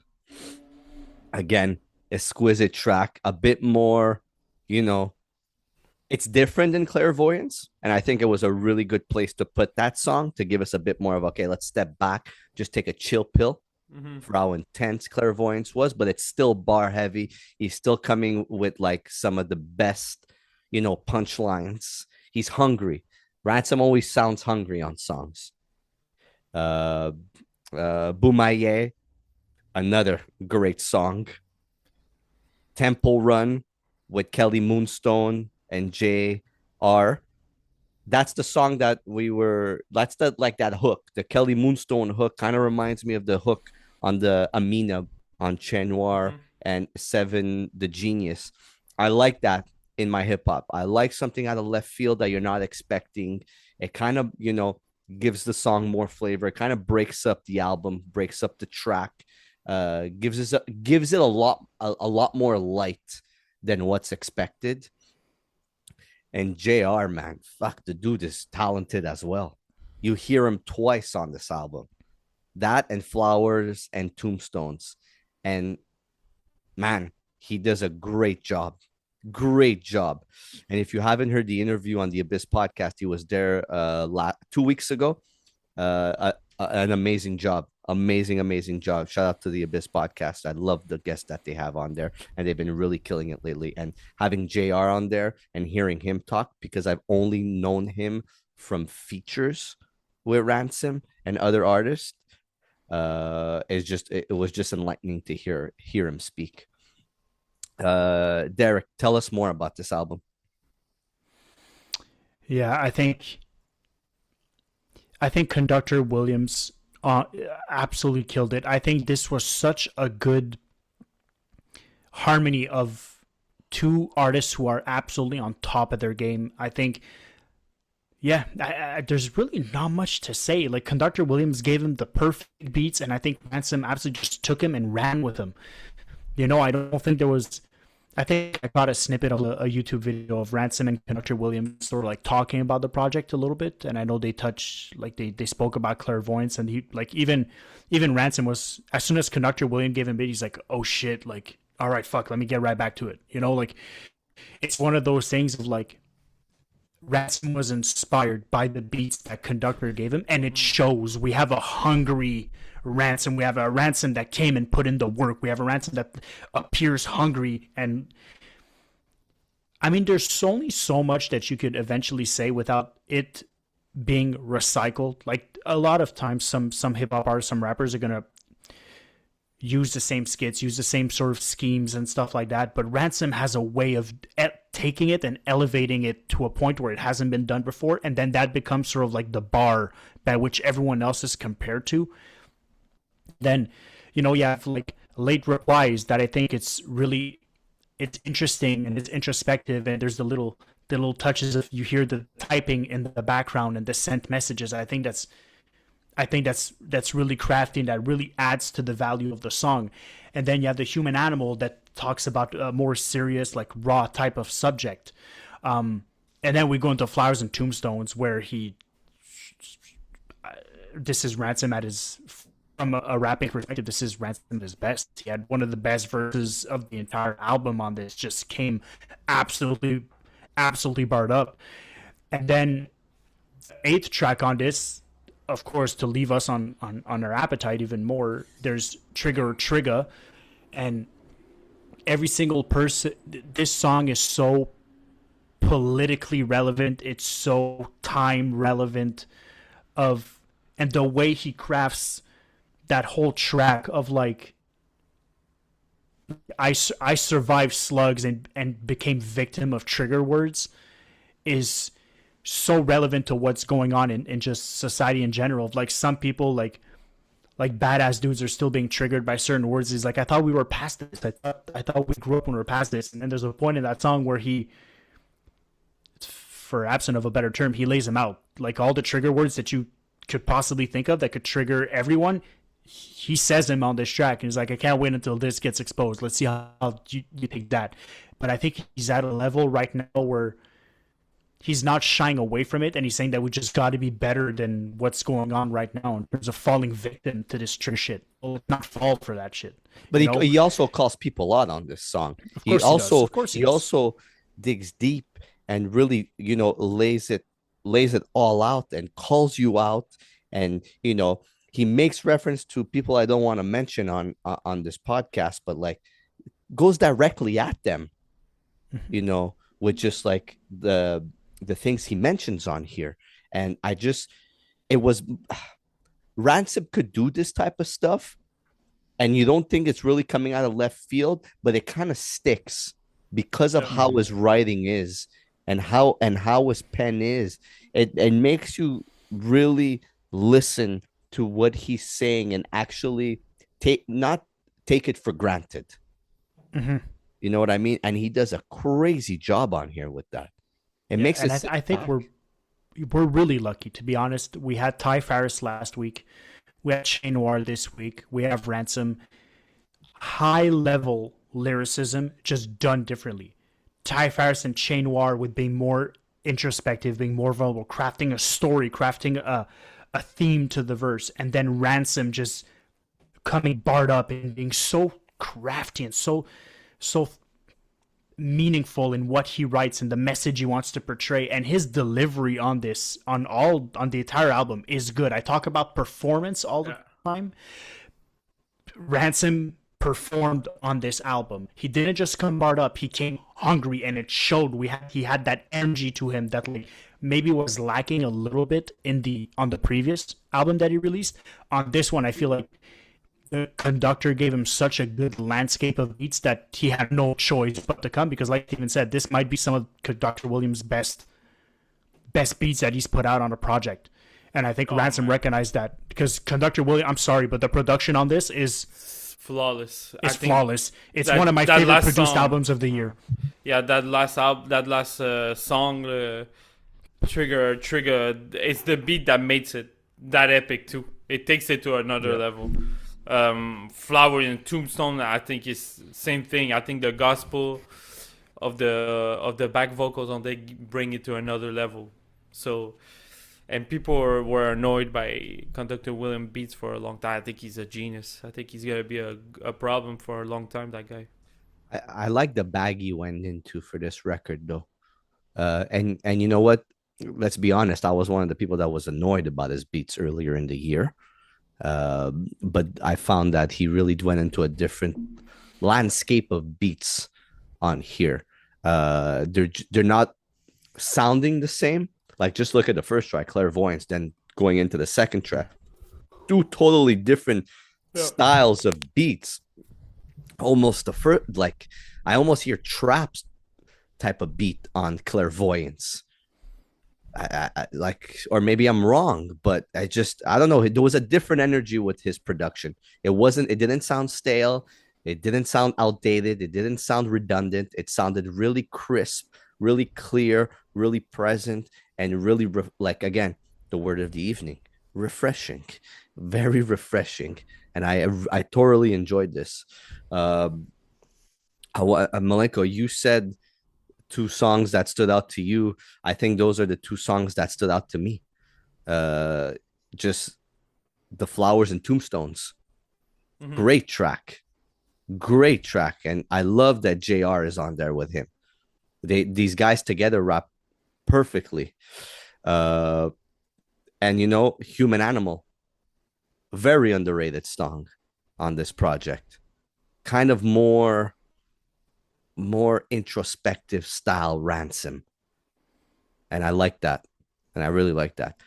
Again, exquisite track. A bit more, it's different than Clairvoyance. And I think it was a really good place to put that song to give us a bit more of, okay, let's step back, just take a chill pill for how intense Clairvoyance was, but it's still bar heavy. He's still coming with like some of the best, punchlines. He's hungry. Ransom always sounds hungry on songs. Bumaye, another great song. Temple Run with Kelly Moonstone and J.R. That's the song that that's that hook. The Kelly Moonstone hook kind of reminds me of the hook on the Amina on Che Noir and 7xvethegenius. I like that in my hip hop. I like something out of left field that you're not expecting. It kind of, gives the song more flavor. It kind of breaks up the album, breaks up the track, gives it a lot more light than what's expected. And JR, man, fuck, the dude is talented as well. You hear him twice on this album. That and Flowers and Tombstones. And man, he does a great job. Great job. And if you haven't heard the interview on the Abyss podcast, he was there 2 weeks ago. An amazing job. Amazing job. Shout out to the Abyss podcast. I love the guests that they have on there, and they've been really killing it lately. And having JR on there and hearing him talk, because I've only known him from features with Ransom and other artists, it was just enlightening to hear him speak. Derek, tell us more about this album. Yeah, I think Conductor Williams absolutely killed it. I think this was such a good harmony of 2 artists who are absolutely on top of their game. I think, yeah, there's really not much to say. Like, Conductor Williams gave him the perfect beats, and I think Ransom absolutely just took him and ran with him. I don't think there was. I think I got a snippet of a YouTube video of Ransom and Conductor Williams sort of like talking about the project a little bit, and I know they they spoke about Clairvoyance, and he like even Ransom was, as soon as Conductor Williams gave him a bit, he's like, oh shit, like, all right, fuck, let me get right back to it. Like, it's one of those things of like, Ransom was inspired by the beats that Conductor gave him, and it shows. We have a hungry Ransom. We have a Ransom that came and put in the work. We have a Ransom that appears hungry. And I mean, there's only so much that you could eventually say without it being recycled. Like, a lot of times some hip hop artists, some rappers are gonna use the same skits, use the same sort of schemes and stuff like that. But Ransom has a way of taking it and elevating it to a point where it hasn't been done before, and then that becomes sort of like the bar by which everyone else is compared to. Then, you have like Late Replies that I think it's interesting and it's introspective, and there's the little touches of, you hear the typing in the background and the sent messages. I think that's really crafty, and that really adds to the value of the song. And then you have the Human Animal that talks about a more serious, like, raw type of subject. And then we go into Flowers and Tombstones, where this is Ransom at his, from a rapping perspective, this is Ransom at his best. He had one of the best verses of the entire album on this, just came absolutely barred up. And then the 8th track on this, of course, to leave us on our appetite even more, there's Trigger. And every single person. This song is so politically relevant. It's so time relevant. Of and the way he crafts that whole track of like I survived slugs and became victim of trigger words is so relevant to what's going on in just society in general. Like some people like badass dudes are still being triggered by certain words. He's like, I thought we were past this. I thought we grew up when we were past this. And then there's a point in that song where he, for absent of a better term, he lays them out. Like all the trigger words that you could possibly think of that could trigger everyone, he says them on this track. And he's like, I can't wait until this gets exposed. Let's see how you take that. But I think he's at a level right now where he's not shying away from it, and he's saying that we just got to be better than what's going on right now in terms of falling victim to this trigger shit. Well, not fall for that shit. But he also calls people out on this song. Of course he does. Of course he also digs deep and really, lays it all out and calls you out. And, he makes reference to people I don't want to mention on this podcast, but like goes directly at them, with just like the things he mentions on here. And Ransom could do this type of stuff and you don't think it's really coming out of left field, but it kind of sticks because of how his writing is and how his pen is. It makes you really listen to what he's saying and actually not take it for granted. Mm-hmm. You know what I mean? And he does a crazy job on here with that. It makes it. I think we're really lucky, to be honest. We had Ty Farris last week. We had Che Noir this week. We have Ransom. High level lyricism, just done differently. Ty Farris and Che Noir with being more introspective, being more vulnerable, crafting a story, crafting a theme to the verse, and then Ransom just coming barred up and being so crafty and so meaningful in what he writes and the message he wants to portray. And his delivery on this, on the entire album, is good. I talk about performance all the time. Ransom performed on this album. He didn't just come barred up. He came hungry, and it showed. He had that energy to him that like maybe was lacking a little bit on the previous album that he released. On this one, I feel like the Conductor gave him such a good landscape of beats that he had no choice but to come, because like Steven said, this might be some of Conductor Williams' best beats that he's put out on a project. And I think Ransom recognized that, because Conductor Williams, I'm sorry, but the production on this is flawless. It's flawless. It's one of my favorite produced albums of the year. Yeah, that last song, Trigger. It's the beat that makes it that epic too. It takes it to another level. Flower and Tombstone, I think is same thing. I think the gospel of the back vocals on they bring it to another level. So, and people were annoyed by Conductor William beats for a long time. I think he's a genius. I think he's gonna be a problem for a long time. That guy. I like the bag he went into for this record though, and you know what? Let's be honest. I was one of the people that was annoyed about his beats earlier in the year. But I found that he really went into a different landscape of beats on here. They're not sounding the same. Like just look at the first track, Clairvoyance, then going into the second track, two totally different styles of beats. Almost the first, like I almost hear traps type of beat on Clairvoyance. I like, or maybe I'm wrong, but I don't know. There was a different energy with his production. It didn't sound stale. It didn't sound outdated. It didn't sound redundant. It sounded really crisp, really clear, really present, and really like, again, the word of the evening, refreshing, very refreshing. And I thoroughly enjoyed this. Malenko, you said two songs that stood out to you. I think those are the two songs that stood out to me. Just the Flowers and Tombstones. Mm-hmm. Great track. And I love that JR is on there with him. These guys together rap perfectly. And Human Animal, very underrated song on this project. Kind of more more introspective style Ransom. And I like that. And I really like that.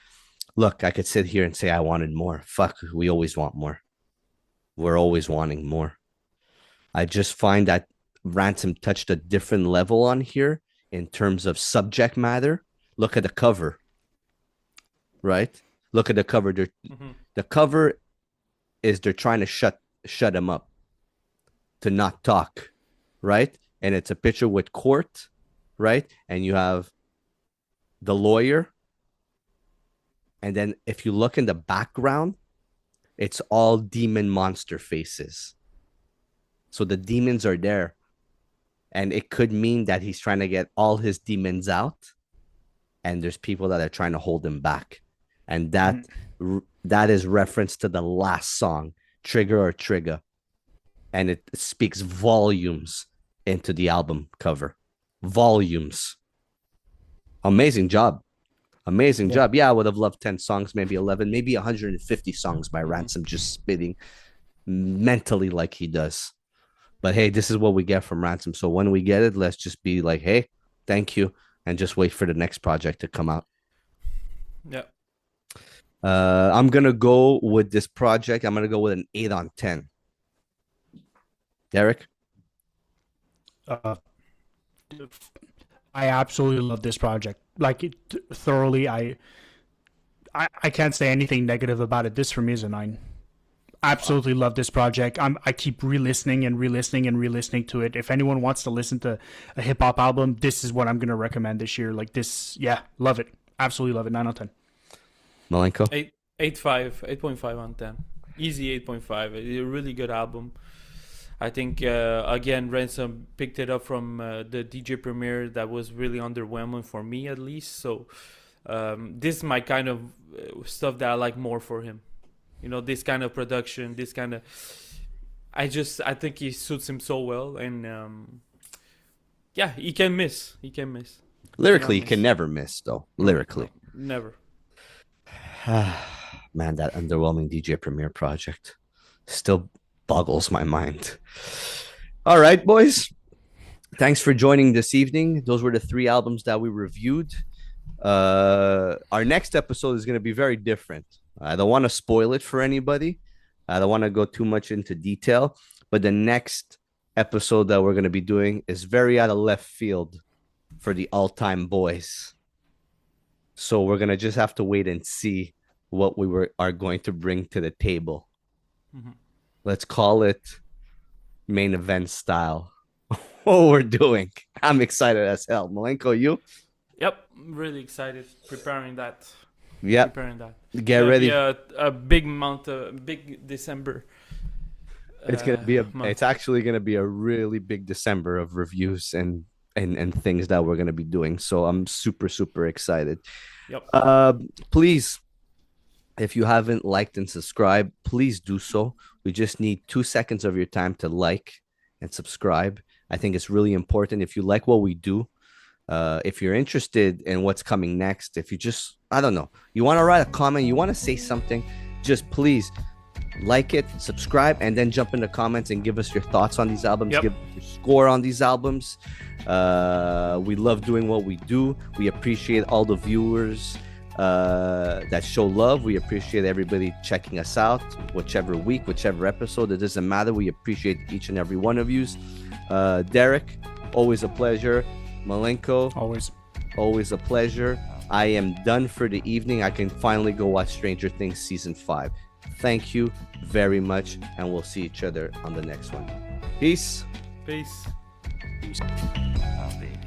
Look, I could sit here and say I wanted more. Fuck, we always want more. We're always wanting more. I just find that Ransom touched a different level on here in terms of subject matter. Look at the cover, right? Look at the cover. The cover is they're trying to shut him up, to not talk, right? And it's a picture with court, right? And you have the lawyer. And then if you look in the background, it's all demon monster faces. So the demons are there. And it could mean that he's trying to get all his demons out. And there's people that are trying to hold him back. And that is reference to the last song, Trigger or Trigger. And it speaks volumes into the album cover. Volumes. Amazing job. Amazing job. Yeah, I would have loved 10 songs, maybe 11, maybe 150 songs by Ransom just spitting mentally like he does. But hey, this is what we get from Ransom. So when we get it, let's just be like, hey, thank you. And just wait for the next project to come out. Yeah. I'm going to go with this project. I'm going to go with an 8 on 10. Derek? I absolutely love this project. Like it thoroughly. I can't say anything negative about it. This for me is a 9. Absolutely love this project. I keep re-listening to it. If anyone wants to listen to a hip hop album, this is what I'm gonna recommend this year. Like this, yeah, love it. Absolutely love it. 9 on 10. Malenko? 8.5 on 10. Easy 8.5. It's a really good album. I think again, Ransom picked it up from the DJ premiere that was really underwhelming for me, at least. So this is my kind of stuff that I like more for him. You know, this kind of production, this kind of. I think he suits him so well, and yeah, he can miss. Lyrically, he can never miss, though. Lyrically, never. Man, that underwhelming DJ Premier project still boggles my mind. All right, boys. Thanks for joining this evening. Those were the 3 albums that we reviewed. Our next episode is going to be very different. I don't want to spoil it for anybody. I don't want to go too much into detail. But the next episode that we're going to be doing is very out of left field for the all-time boys. So we're going to just have to wait and see what are going to bring to the table. Mm-hmm. Let's call it main event style. What we're doing. I'm excited as hell. Malenko, you? Yep, I'm really excited. Preparing that. Yep. Get ready. A big month, big December. It's actually gonna be a really big December of reviews and things that we're gonna be doing. So I'm super, super excited. Yep. Please, if you haven't liked and subscribed, please do so. We just need 2 seconds of your time to like and subscribe. I think it's really important. If you like what we do, if you're interested in what's coming next, if you just, I don't know, you want to write a comment, you want to say something, just please like it, subscribe, and then jump in the comments and give us your thoughts on these albums. Yep. Give us your score on these albums. We love doing what we do. We appreciate all the viewers that show love. We appreciate everybody checking us out, whichever week, whichever episode. It doesn't matter. We appreciate each and every one of you. Derek, always a pleasure. Malenko, always a pleasure. I am done for the evening. I can finally go watch Stranger Things season 5. Thank you very much, and we'll see each other on the next one. Peace. Peace. Oh, baby.